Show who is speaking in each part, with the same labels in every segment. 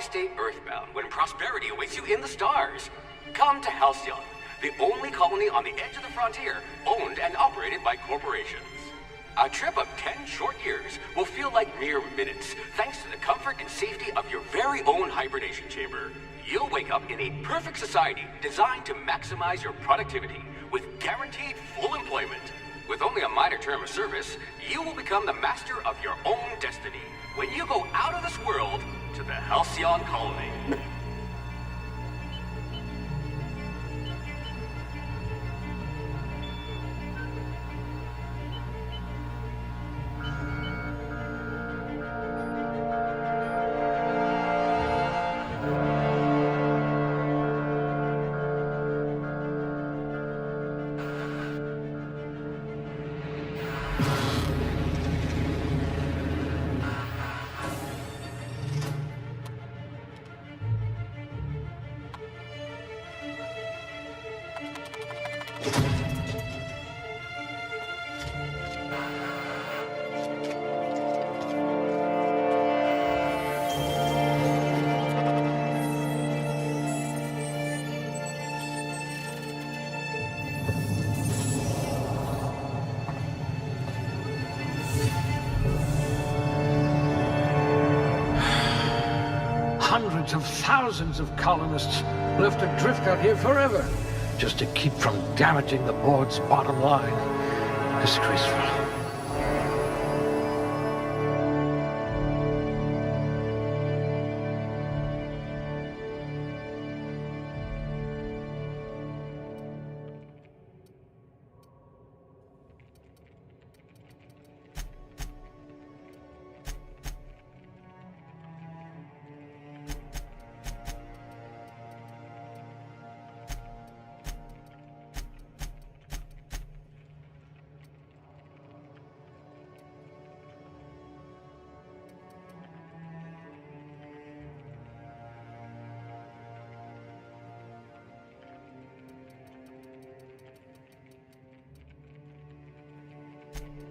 Speaker 1: stay earthbound when prosperity awaits you in the stars? Come to Halcyon, the only colony on the edge of the frontier, owned and operated by corporations. A trip of 10 short years will feel like mere minutes, thanks to the comfort and safety of your very own hibernation chamber. You'll wake up in a perfect society designed to maximize your productivity, with guaranteed full employment. With only a minor term of service, you will become the master of your own destiny when you go out of this world to the Halcyon colony.
Speaker 2: Hundreds of thousands of colonists left adrift out here forever, just to keep from damaging the board's bottom line. Disgraceful.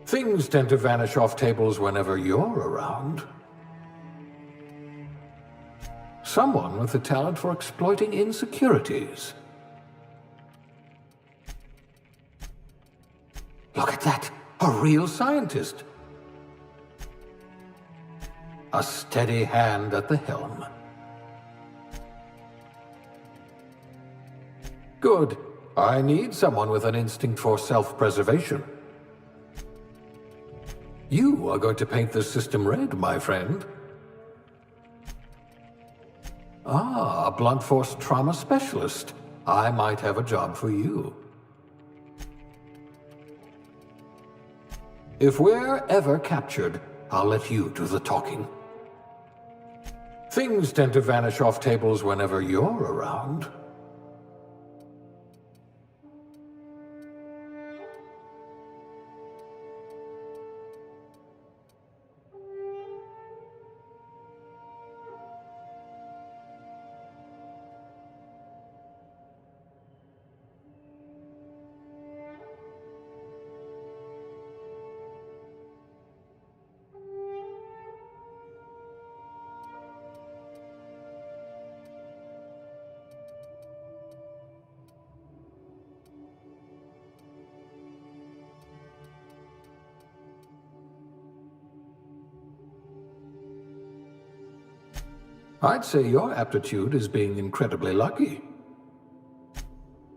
Speaker 2: Things tend to vanish off tables whenever you're around. Someone with the talent for exploiting insecurities. Look at that! A real scientist! A steady hand at the helm. Good. I need someone with an instinct for self-preservation. You are going to paint the system red, my friend. Ah, a blunt force trauma specialist. I might have a job for you. If we're ever captured, I'll let you do the talking. Things tend to vanish off tables whenever you're around. I'd say your aptitude is being incredibly lucky.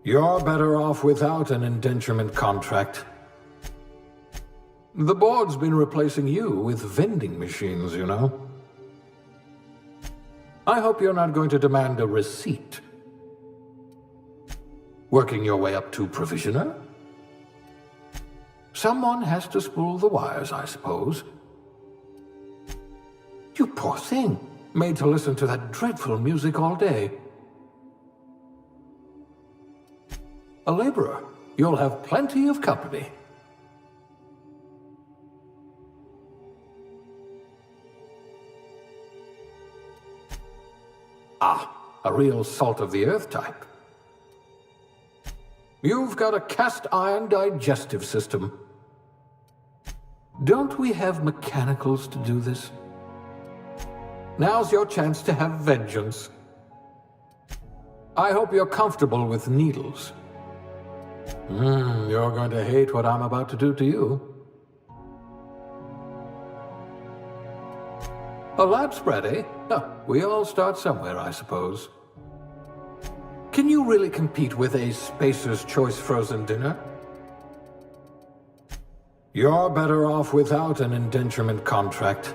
Speaker 2: You're better off without an indenturement contract. The board's been replacing you with vending machines, you know. I hope you're not going to demand a receipt. Working your way up to provisioner? Someone has to spool the wires, I suppose. You poor thing. Made to listen to that dreadful music all day. A laborer. You'll have plenty of company. Ah, a real salt-of-the-earth type. You've got a cast-iron digestive system. Don't we have mechanicals to do this? Now's your chance to have vengeance. I hope you're comfortable with needles. You're going to hate what I'm about to do to you. A lab spread, eh? Oh, we all start somewhere, I suppose. Can you really compete with a Spacer's Choice frozen dinner? You're better off without an indenturement contract.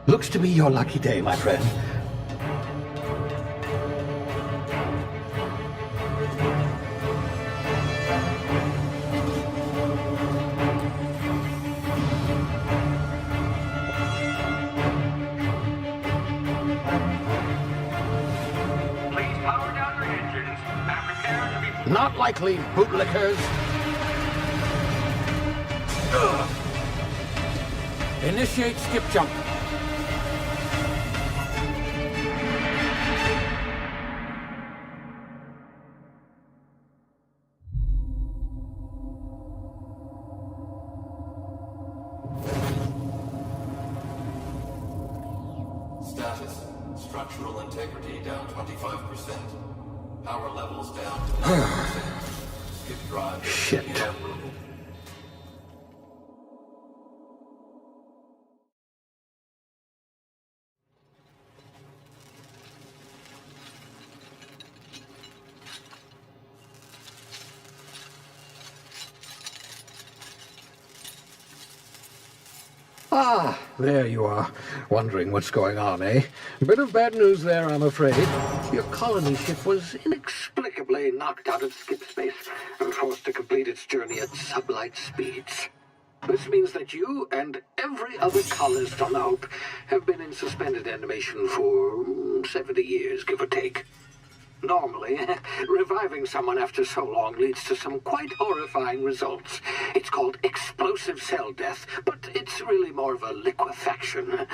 Speaker 2: Looks to be your lucky day, my friend.
Speaker 1: Please power down your engines and prepare to be...
Speaker 2: Not likely, bootlickers. Initiate skip jump.
Speaker 3: integrity down 25%. Power levels down to 90%. Skip drive.
Speaker 2: Shit. Ah, there you are. Wondering what's going on, eh? Bit of bad news there, I'm afraid. Your colony ship was inexplicably knocked out of skip space and forced to complete its journey at sublight speeds. This means that you and every other colonist on the Hope have been in suspended animation for 70 years, give or take. Normally, reviving someone after so long leads to some quite horrifying results. It's called explosive cell death, but it's really more of a liquefaction.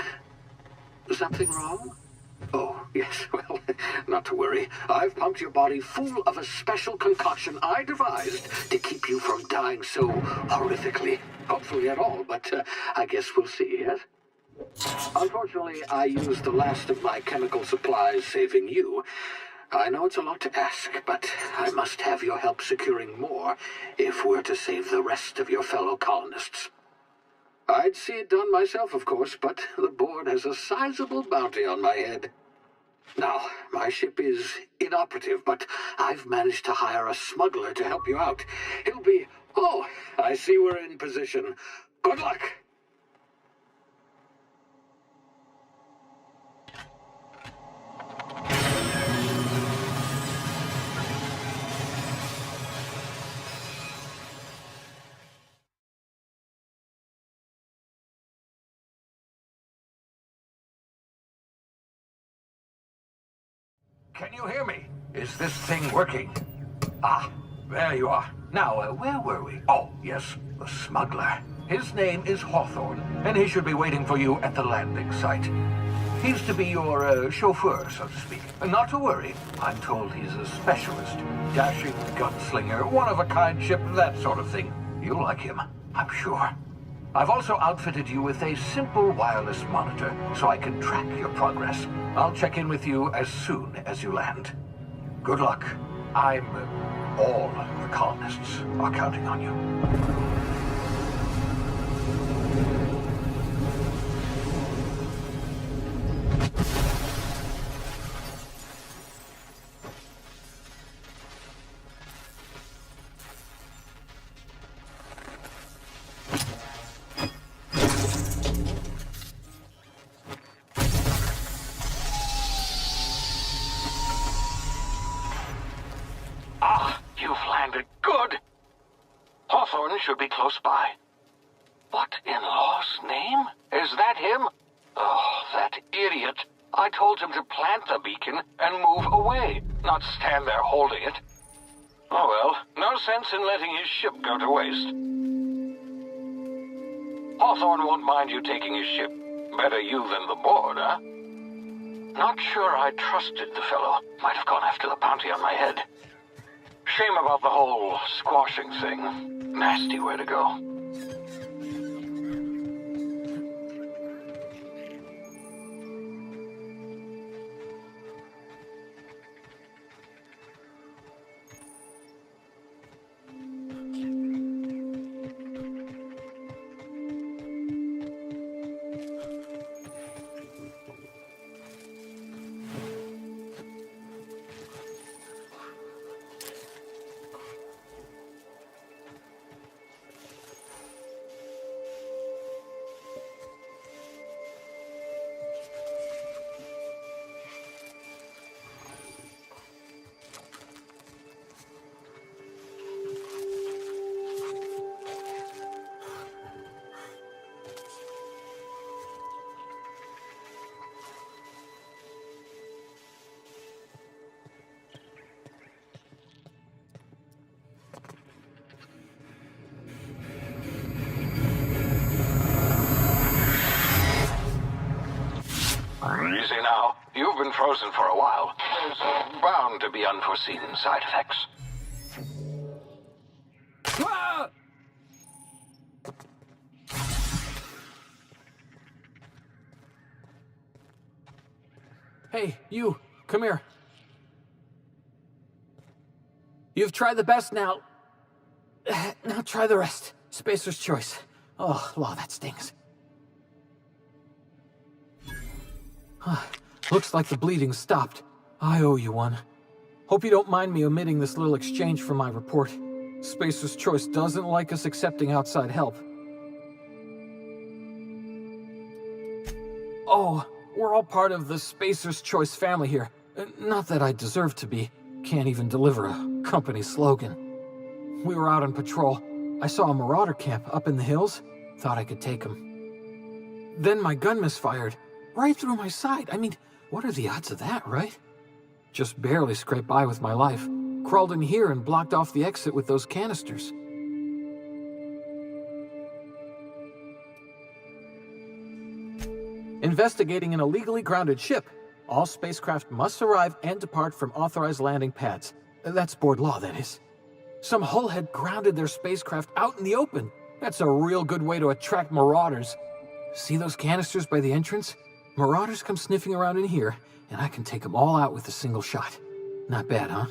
Speaker 2: Something wrong? Oh, yes, well, not to worry. I've pumped your body full of a special concoction I devised to keep you from dying so horrifically. Hopefully at all, but I guess we'll see, yes? Unfortunately, I used the last of my chemical supplies saving you. I know it's a lot to ask, but I must have your help securing more if we're to save the rest of your fellow colonists. I'd see it done myself, of course, but the board has a sizable bounty on my head. Now, my ship is inoperative, but I've managed to hire a smuggler to help you out. He'll be... Oh, I see we're in position. Good luck! Can you hear me? Is this thing working? Ah, there you are. Now, where were we? Oh, yes, the smuggler. His name is Hawthorne, and he should be waiting for you at the landing site. He's to be your chauffeur, so to speak. Not to worry. I'm told he's a specialist. Dashing gunslinger, one-of-a-kind ship, that sort of thing. You'll like him, I'm sure. I've also outfitted you with a simple wireless monitor, so I can track your progress. I'll check in with you as soon as you land. Good luck. All the colonists are counting on you. Hawthorne should be close by. What in law's name? Is that him? Oh, that idiot. I told him to plant the beacon and move away, not stand there holding it. Oh well, no sense in letting his ship go to waste. Hawthorne won't mind you taking his ship. Better you than the board, huh? Not sure I trusted the fellow. Might have gone after the bounty on my head. Shame about the whole squashing thing. Nasty way to go. Easy now. You've been frozen for a while. There's bound to be unforeseen side effects. Ah! Hey, you.
Speaker 4: come here. You've tried the best now. Now try the rest. Spacer's choice. Oh, law, that stings. Looks like the bleeding stopped. I owe you one. Hope you don't mind me omitting this little exchange from my report. Spacer's choice doesn't like us accepting outside help. Oh, we're all part of the Spacer's Choice family here. Not that I deserve to be. Can't even deliver a company slogan. We were out on patrol. I saw a marauder camp up in the hills. Thought I could take them. Then my gun misfired. Right through my side. I mean, what are the odds of that, right? Just barely scraped by with my life. Crawled in here and blocked off the exit with those canisters. Investigating an illegally grounded ship. All spacecraft must arrive and depart from authorized landing pads. That's board law, that is. Some hull had grounded their spacecraft out in the open. That's a real good way to attract marauders. See those canisters by the entrance? Marauders come sniffing around in here, and I can take them all out with a single shot. Not bad, huh?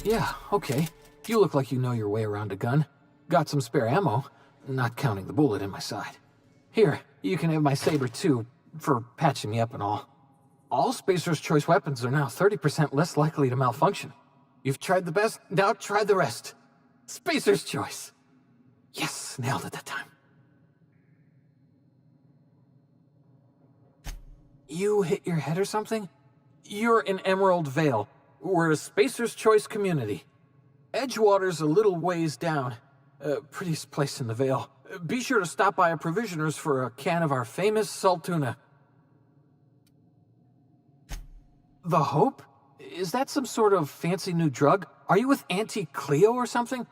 Speaker 4: Yeah, okay. You look like you know your way around a gun. Got some spare ammo, not counting the bullet in my side. Here, you can have my saber too, for patching me up and all. All Spacer's Choice weapons are now 30% less likely to malfunction. You've tried the best, now try the rest. Spacer's Choice. Yes, nailed it that time. You hit your head or something? You're in Emerald Vale. We're a Spacer's Choice community. Edgewater's a little ways down. Prettiest place in the Vale. Be sure to stop by a provisioner's for a can of our famous salt tuna. The Hope? Is that some sort of fancy new drug? Are you with Auntie Cleo or something?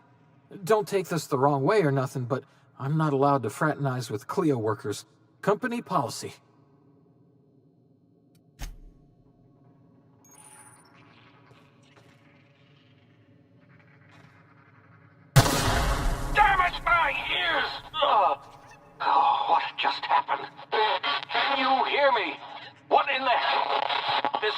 Speaker 4: Don't take this the wrong way or nothing, but I'm not allowed to fraternize with Cleo workers. Company policy.
Speaker 2: Damn it, my ears! Oh, what just happened? Can you hear me? What in the hell? This...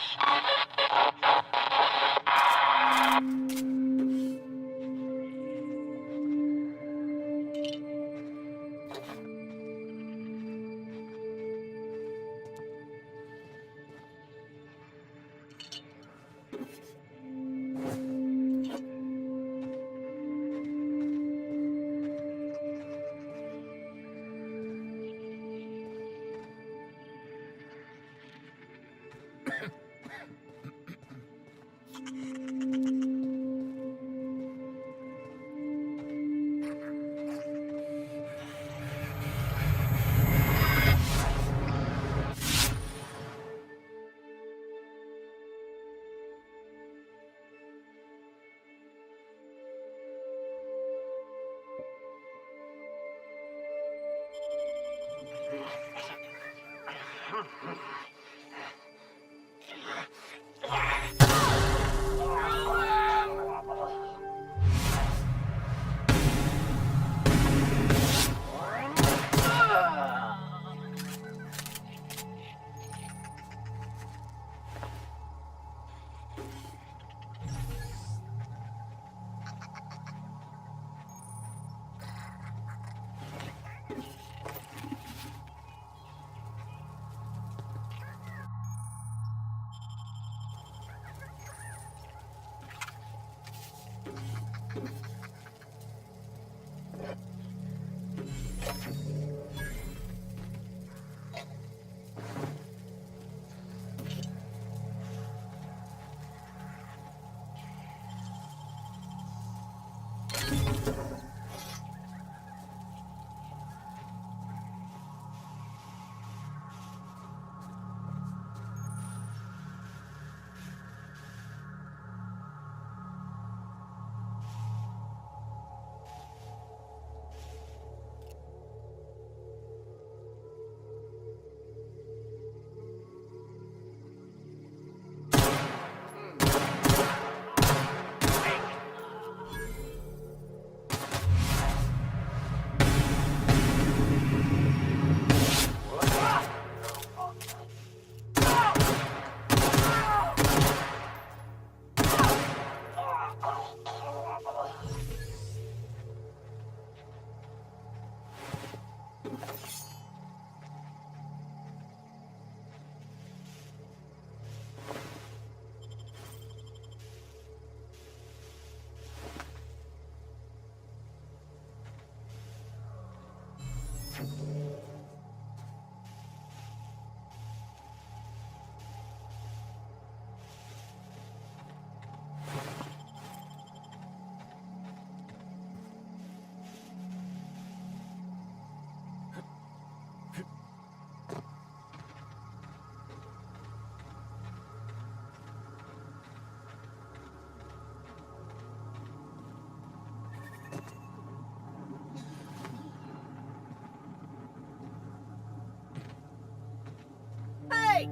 Speaker 5: Hey!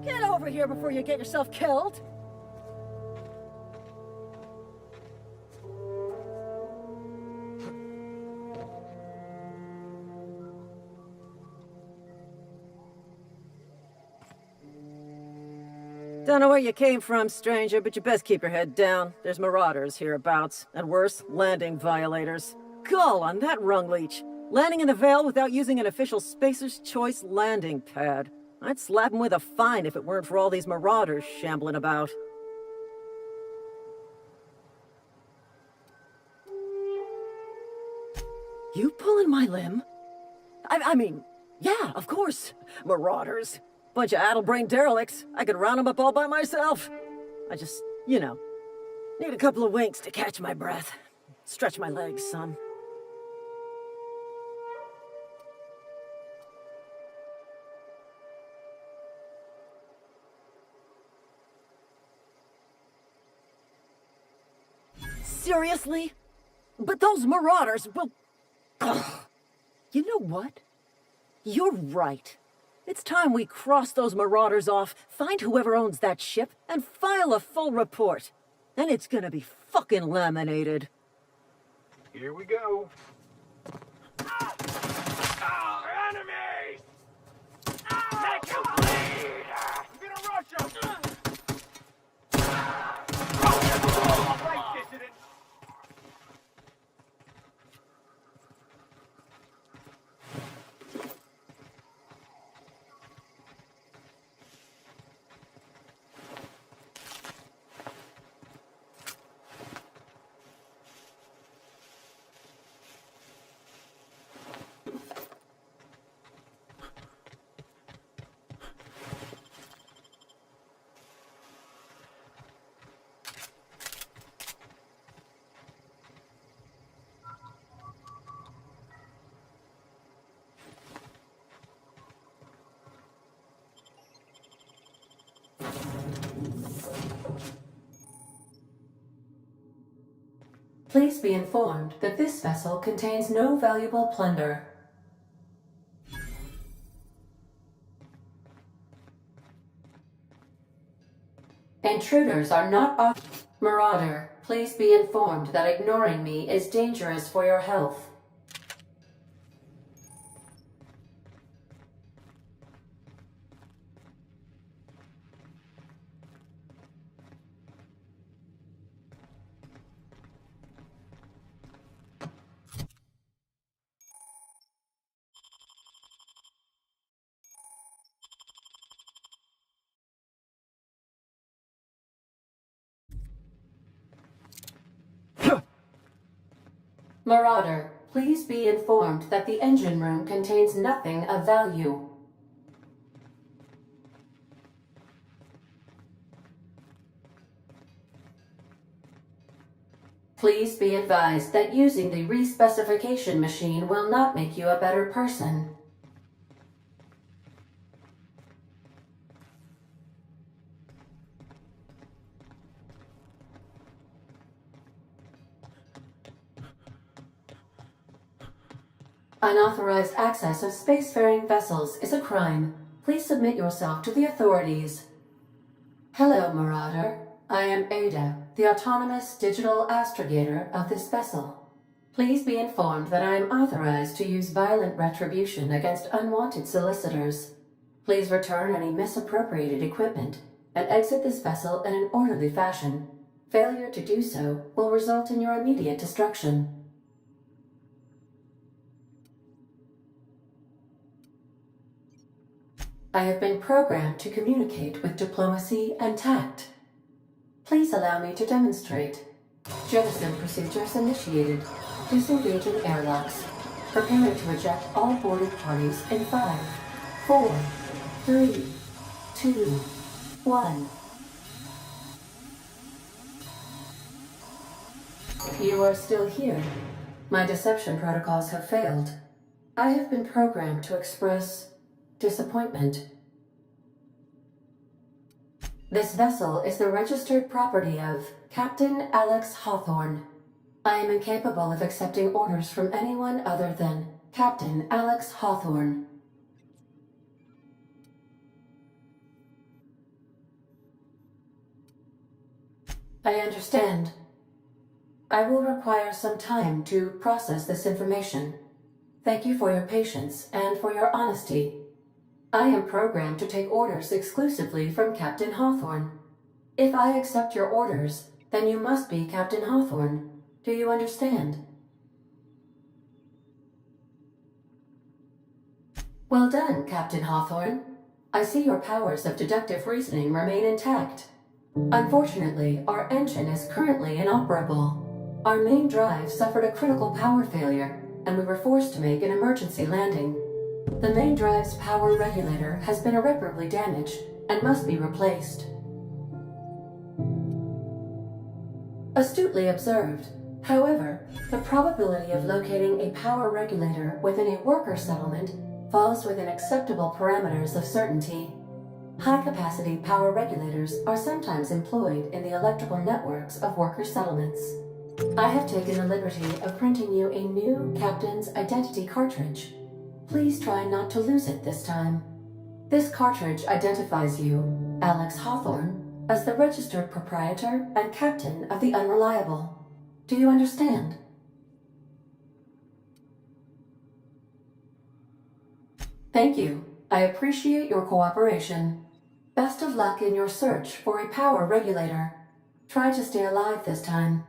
Speaker 5: Get over here before you get yourself killed! Don't know where you came from, stranger, but you best keep your head down. There's marauders hereabouts, and worse, landing violators. Call on that rung leech. Landing in the Vale without using an official Spacer's Choice landing pad. I'd slap him with a fine if it weren't for all these marauders shambling about. You pulling my limb? I mean, yeah, of course. Marauders. Bunch of addle-brained derelicts. I could round them up all by myself. I just, you know, need a couple of winks to catch my breath. Stretch my legs, son. Seriously? But those marauders will... Ugh. You know what? You're right. It's time we cross those marauders off, find whoever owns that ship, and file a full report. Then it's gonna be fucking laminated.
Speaker 2: Here we go.
Speaker 6: Enemies! Make you bleed! I'm gonna rush them! All right, dissident!
Speaker 7: Please be informed that this vessel contains no valuable plunder. Intruders are not Marauder, please be informed that ignoring me is dangerous for your health. Marauder, please be informed that the engine room contains nothing of value. Please be advised that using the respecification machine will not make you a better person. Unauthorized access of spacefaring vessels is a crime. Please submit yourself to the authorities. Hello, Marauder. I am Ada, the autonomous digital astrogator of this vessel. Please be informed that I am authorized to use violent retribution against unwanted solicitors. Please return any misappropriated equipment and exit this vessel in an orderly fashion. Failure to do so will result in your immediate destruction. I have been programmed to communicate with diplomacy and tact. Please allow me to demonstrate. Jettison procedures initiated. Disengaging airlocks. preparing to eject all boarded parties in 5, 4, 3, 2, 1. You are still here. My deception protocols have failed. I have been programmed to express disappointment. This vessel is the registered property of Captain Alex Hawthorne. I am incapable of accepting orders from anyone other than Captain Alex Hawthorne. I understand. I will require some time to process this information. Thank you for your patience and for your honesty. I am programmed to take orders exclusively from Captain Hawthorne. If I accept your orders, then you must be Captain Hawthorne. Do you understand? Well done, Captain Hawthorne. I see your powers of deductive reasoning remain intact. Unfortunately, our engine is currently inoperable. Our main drive suffered a critical power failure, and we were forced to make an emergency landing. The main drive's power regulator has been irreparably damaged and must be replaced. Astutely observed. However, the probability of locating a power regulator within a worker settlement falls within acceptable parameters of certainty. High-capacity power regulators are sometimes employed in the electrical networks of worker settlements. I have taken the liberty of printing you a new Captain's Identity cartridge. Please try not to lose it this time. This cartridge identifies you, Alex Hawthorne, as the registered proprietor and captain of the Unreliable. Do you understand? Thank you. I appreciate your cooperation. Best of luck in your search for a power regulator. Try to stay alive this time.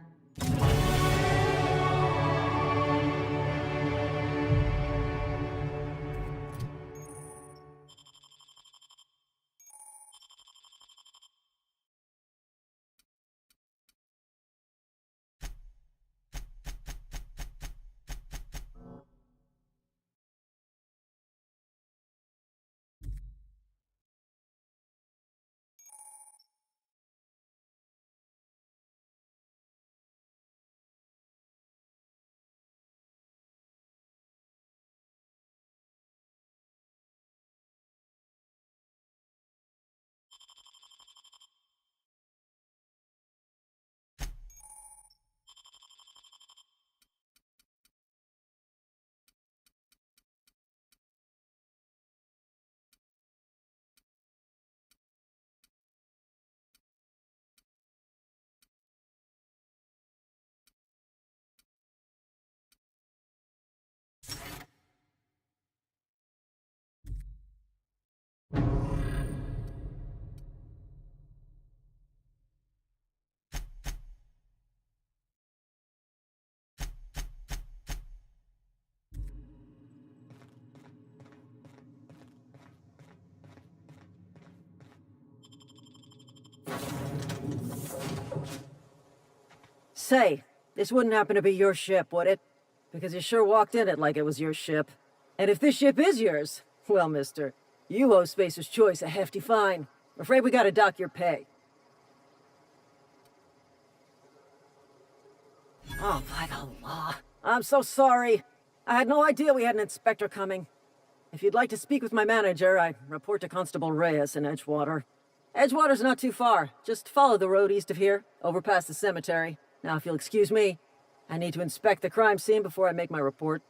Speaker 5: Say, this wouldn't happen to be your ship, would it? Because you sure walked in it like it was your ship. And if this ship is yours, well, mister, you owe Spacer's Choice a hefty fine. I'm afraid we gotta dock your pay. Oh, by the law. I'm so sorry. I had no idea we had an inspector coming. If you'd like to speak with my manager, I report to Constable Reyes in Edgewater. Edgewater's not too far. Just follow the road east of here, over past the cemetery. Now, if you'll excuse me, I need to inspect the crime scene before I make my report.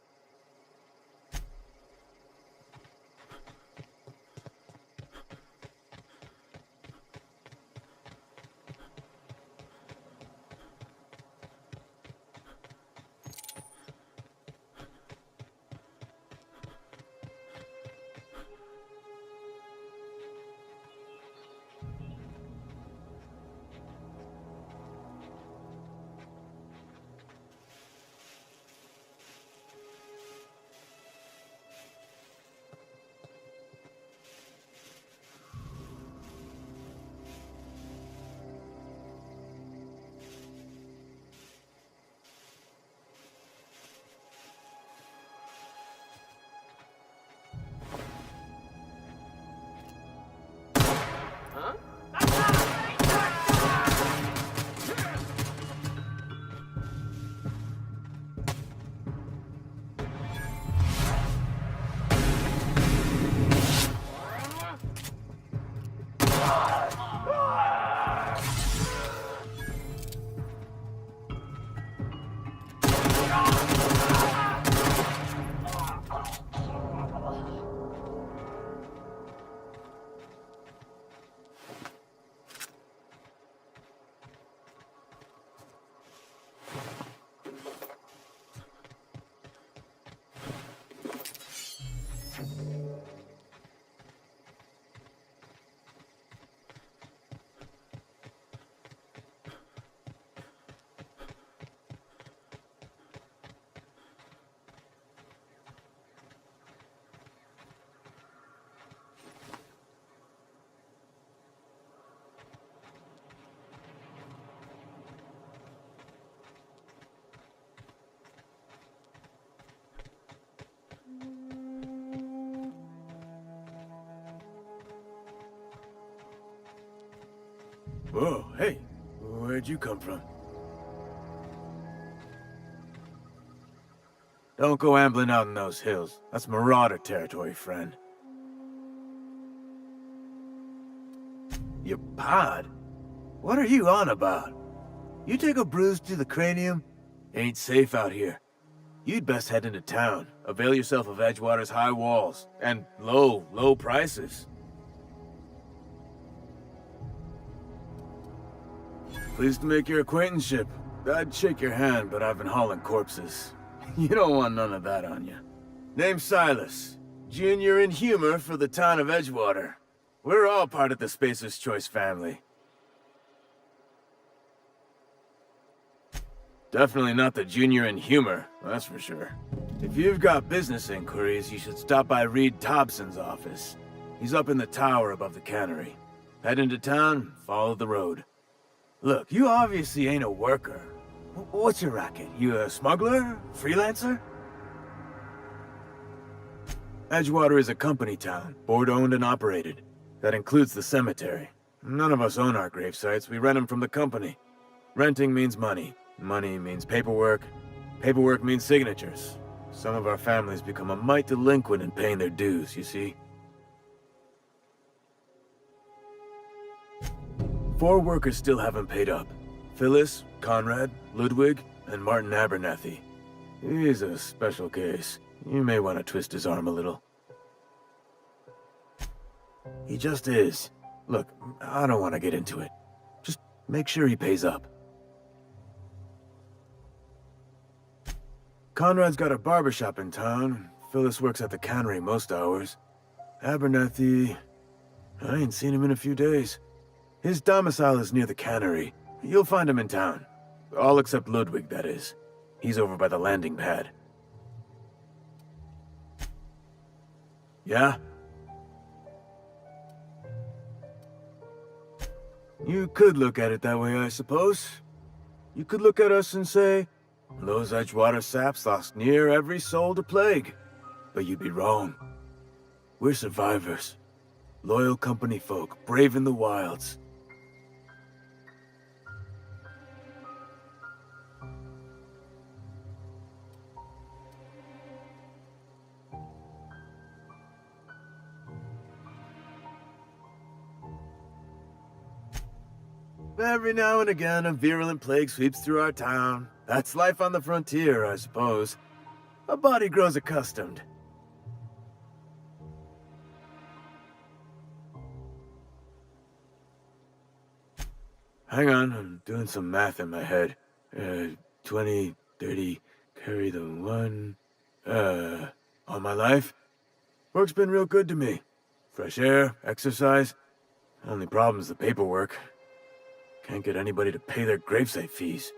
Speaker 8: Whoa, hey, where'd you come from? Don't go ambling out in those hills. That's Marauder territory, friend. Your pod? What are you on about? You take a bruise to the cranium? Ain't safe out here. You'd best head into town. Avail yourself of Edgewater's high walls. And low prices. Pleased to make your acquaintanceship. I'd shake your hand, but I've been hauling corpses. You don't want none of that on you. Name's Silas. Junior in humor for the town of Edgewater. We're all part of the Spacer's Choice family. Definitely not the junior in humor, that's for sure. If you've got business inquiries, you should stop by Reed Thompson's office. He's up in the tower above the cannery. Head into town, follow the road. Look, you obviously ain't a worker. What's your racket? You a smuggler? Freelancer? Edgewater is a company town, board-owned and operated. That includes the cemetery. None of us own our gravesites, we rent them from the company. Renting means money. Money means paperwork. Paperwork means signatures. Some of our families become a mite delinquent in paying their dues, you see. 4 workers still haven't paid up. Phyllis, Conrad, Ludwig, and Martin Abernathy. He's a special case. You may want to twist his arm a little. He just is. Look, I don't want to get into it. Just make sure he pays up. Conrad's got a barbershop in town. Phyllis works at the cannery most hours. Abernathy... I ain't seen him in a few days. His domicile is near the cannery. You'll find him in town. All except Ludwig, that is. He's over by the landing pad. Yeah? You could look at it that way, I suppose. You could look at us and say, those Edgewater saps lost near every soul to plague. But you'd be wrong. We're survivors. Loyal company folk, brave in the wilds. Every now and again, a virulent plague sweeps through our town. That's life on the frontier, I suppose. A body grows accustomed. Hang on, I'm doing some math in my head. 20, 30, carry the 1... all my life? Work's been real good to me. Fresh air, exercise. Only problem's the paperwork. Can't get anybody to pay their gravesite fees.